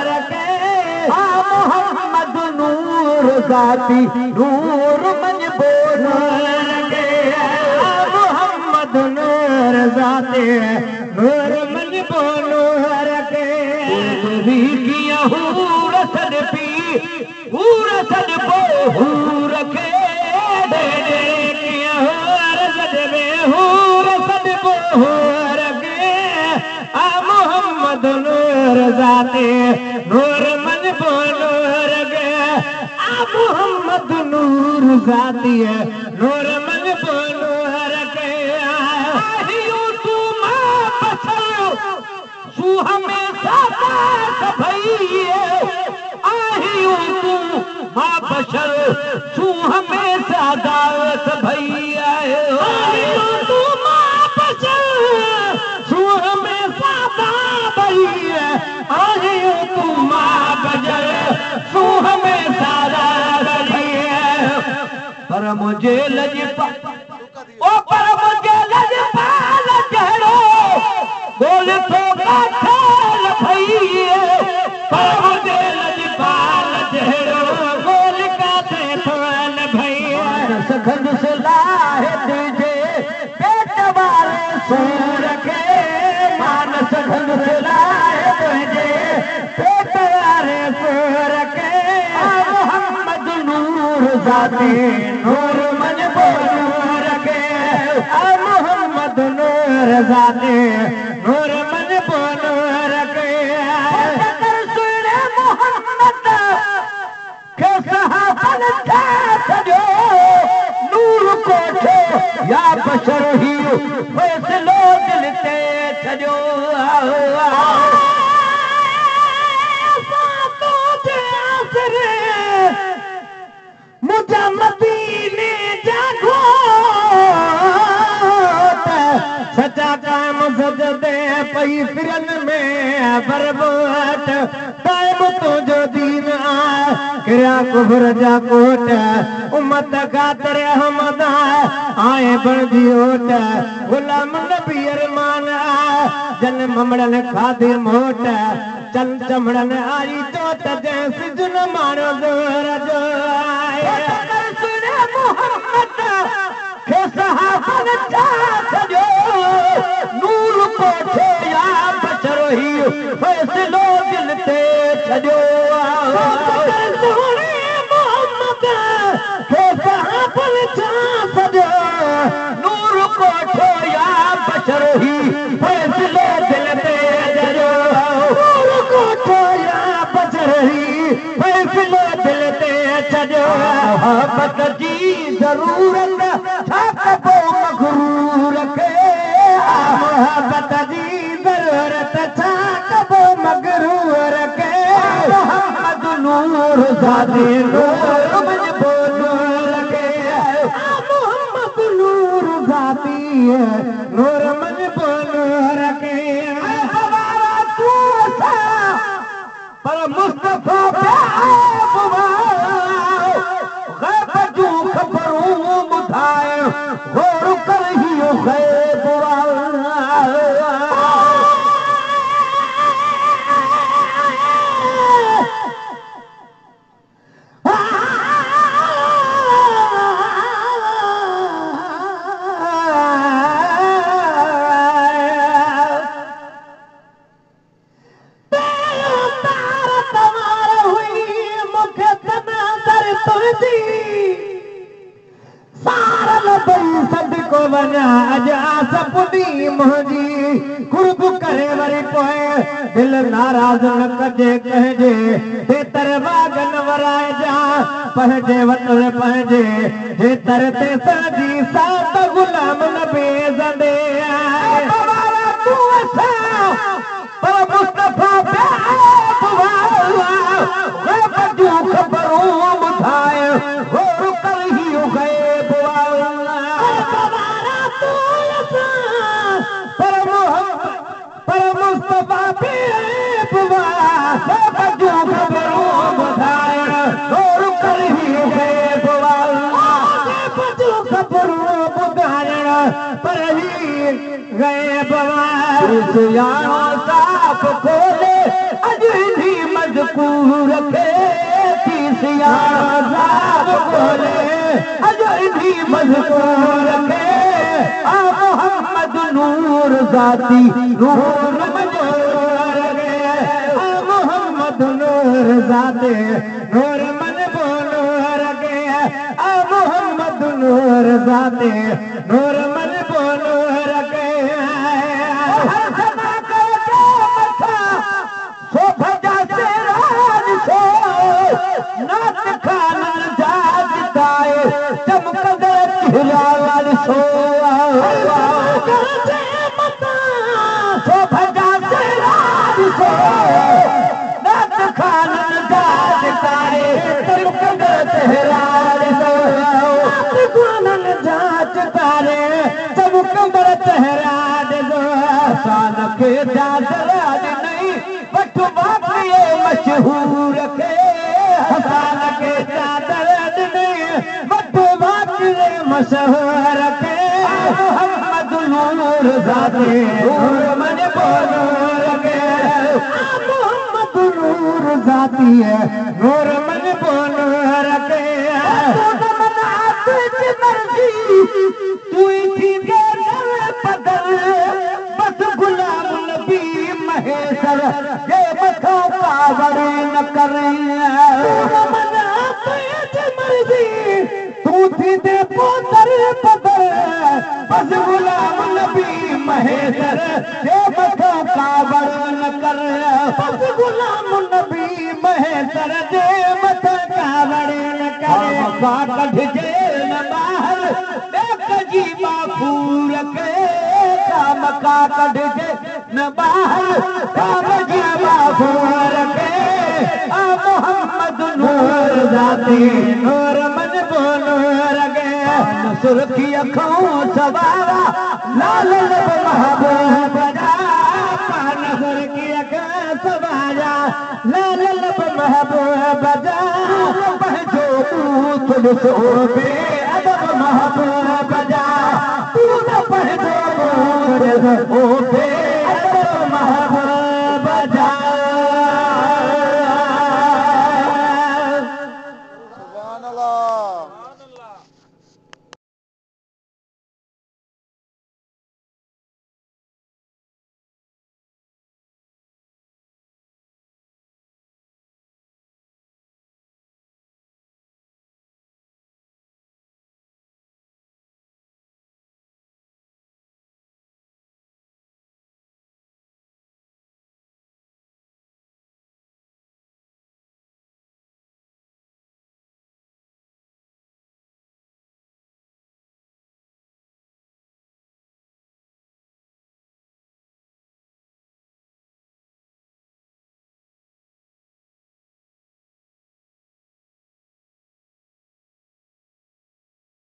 रखे मोहम्मद नूर ज़ाती नूर मंझबो रखे मोहम्मद नूर ज़ाती नूर मंझबो रखे कीअं हूर सॾ पी हूर सॾ पो हूर खे कीअं हूर सॾ में हूर सॾ पो हूर खे मोहम्मद नूर ज़ाती नूर मंझबो रखे मोहम्मद नूर ज़ाती नूर मंझबो रखे तू मां बसर सूह में सादात भई आहियूं तू मां बशर सूह में सादात भई आहियूं तू मां बशर सूह में सादात भई आहियूं तू मां बशर सूह में सादात भई पर मुझे लजपा ओ पर मुझे लजपाल जहिड़ो बोल तो काठल भई पर मुझे लजपाल जहिड़ो बोल काथे थल भई सखंड सलाह तुझे पेट वारे सूर खे मान सखंड सलाह तुझे पेट वारे सूर खे मोहम्मद नूर ज़ाती नूर मंझबो रखे मोहम्मद नूर ज़ाती नूर मंझबो रखे सुने मोहम्मद खे सहाबन छा सॼो नूर कोठो या बशर ही फैसलो दिल ते छॾियो मुझा मदीने जागो सचा काम सजदे पई फिरन में बरबत टाइम तुझो दीन किरा कुफर जा कोट उम्मत खातिर अहमद आए बणजी ओट गुलाम नबी अरमान जन ममड़न खादी मोट चल चमड़न आई चोट जैस जुन मारो जोर जो सुने मोहम्मद खे सहाबन छा सॼो नूर कोठो या बशर ही फैसलो दिल ते छॾियो सुने मोहम्मद खे सहाबन छा सॼो नूर कोठो या बशर ही फैसलो दिल ते छॾियो नूर कोठो या बशर ही फैसलो दिल ते छॾियो मोहब्बत जी ज़रूरत छा कबो मगरूर खे मोहब्बत जी ज़रूरत छा कबो मगरूर खे मोहम्मद नूर ज़ाती नूर मंझबो रखे मोहम्मद नूर ज़ाती नूर मंझबो रखे पर मुस्तफा गैब जूं ख़बरूं ॿुधाए गौर कर ही गैब कुर्ब करे वरी पोइ दिल नाराज़ न कजे कहजे बेतर वागन वराए जा पंहिंजे वतन पंहिंजे बेतर ते सजी सात गुलाम न बेज़ंदे पर मुस्तफा गैब जूं ख़बरूं ॿुधाए गौर कर ही गैब पर मुस्तफा गैब जूं ख़बरूं ॿुधाए गौर कर ही गैब गैब जूं ख़बरूं ॿुधाइण पर ही गैब साफ़ खोले अॼु मशकूर खे थी सियार बोले अजो इन्ही मशकूर खे आ मोहम्मद नूर ज़ाती नूर मजूर खे आ मोहम्मद नूर ज़ाती नूर मनबूर खे आ मोहम्मद नूर ज़ाती नूर मनबूर खे मशहूर खे हसान खे चादर मशहूर खे मोहम्मद नूर ज़ाती नूर मनबूर खे मोहम्मद नूर ज़ाती नूर मनबूर खे तू थी बदल बस गुलाम नबी महेशर जे मथो कावड़ न करे तू थी दे पोतर बदल बस गुलाम नबी महेशर जे मथो कावड़ न करे बस गुलाम नबी महेशर जे मथो कावड़ न करे मका कढजे न बाहर जी बाफूर के मका कढजे न बाहर काम जी बाफूर के आ मोहम्मद नूर ज़ाती नूर मनबूर खे सुर्खी अखों सवारा लाल लब महबूब जा पान सुर्खी अखों सवारा लाल लब महबूब जा पंहिंजो तुझ सो बे अदब महबूब